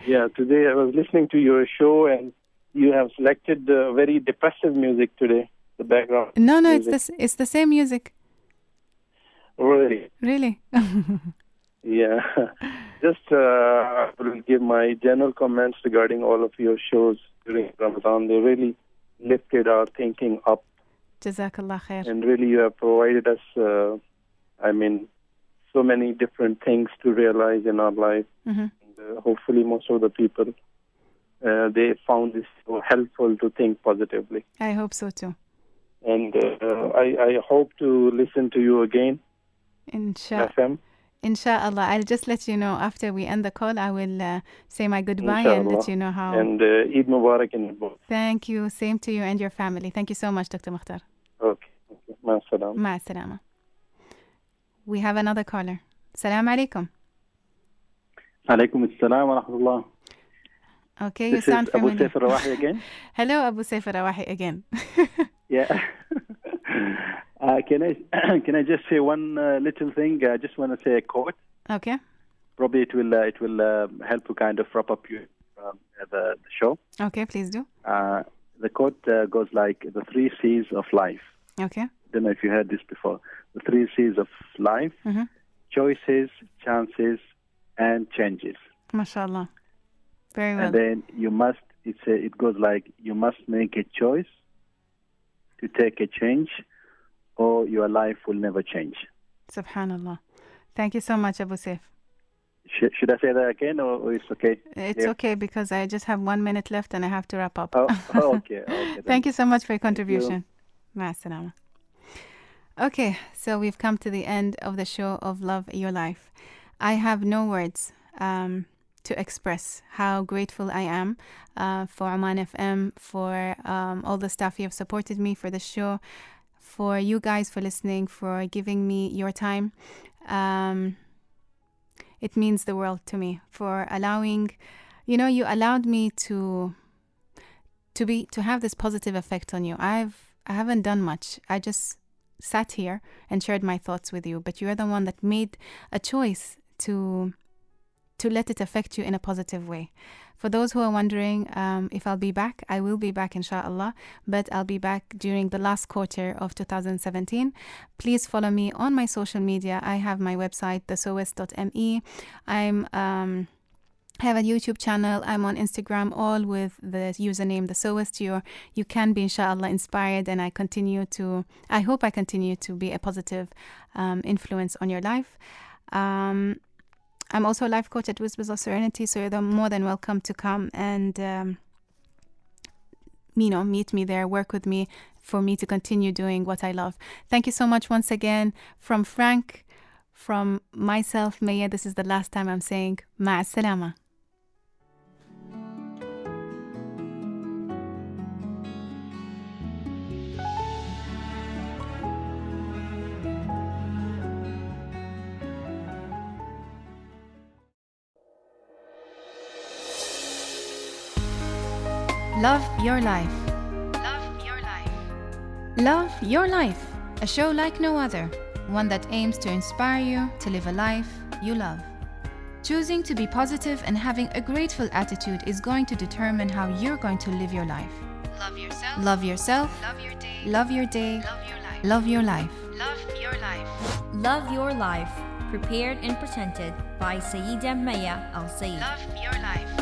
Yeah, today I was listening to your show and you have selected very depressive music today, the background. No, music. it's the same music. Really? Really? Yeah. Just I will give my general comments regarding all of your shows during Ramadan. They really lifted our thinking up. Jazakallah khair. And really you have provided us, so many different things to realize in our life. And, hopefully most of the people, they found this so helpful to think positively. I hope so too. And I hope to listen to you again. FM. Inshallah. I'll just let you know after we end the call. I will say my goodbye Inshallah. And let you know how. And Eid Mubarak in both. Thank you. Same to you and your family. Thank you so much, Dr. Mukhtar. Okay. Ma salam. Ma salama. We have another caller. Salam alaikum. Alaikum assalam wa rahmatullah. Okay, this you sound is familiar. Abu Saif Rawahi again. Hello, Abu Saif Rawahi again. Yeah. Can I just say one little thing? I just want to say a quote. Okay. Probably it will help to kind of wrap up the show. Okay, please do. The quote goes like the 3 C's of life. Okay. Don't know if you heard this before. The 3 C's of life: choices, chances, and changes. MashaAllah. Very well. And then it goes like you must make a choice to take a change, or your life will never change. Subhanallah. Thank you so much, Abu Saif. Should I say that again, or it's okay? It's okay because I just have 1 minute left and I have to wrap up. Okay. Thank you so much for your contribution. Ma salama. Okay, so we've come to the end of the show of Love Your Life. I have no words to express how grateful I am for Oman FM, for all the staff who have supported me for the show, for you guys for listening, for giving me your time. It means the world to me, for allowing, you allowed me to have this positive effect on you. I haven't done much. I just sat here and shared my thoughts with you, but you're the one that made a choice to let it affect you in a positive way. For those who are wondering if I'll be back, I will be back inshallah, but I'll be back during the last quarter of 2017. Please follow me on my social media. I have my website, thesewist.me. I'm I have a YouTube channel. I'm on Instagram, all with the username the Sewist. You can be, inshallah, inspired, and I hope I continue to be a positive influence on your life. I'm also a life coach at Whispers of Serenity, so you're more than welcome to come and meet me there, work with me, for me to continue doing what I love. Thank you so much once again. From Frank, from myself, Mayya, this is the last time I'm saying ma'a salama. Love Your Life. Love Your Life. Love Your Life, a show like no other, one that aims to inspire you to live a life you love. Choosing to be positive and having a grateful attitude is going to determine how you're going to live your life. Love yourself. Love yourself. Love your day. Love your day. Love your life. Love your life. Love your life. Love Your Life, prepared and presented by Sayyida Mayya Al Said. Love your life.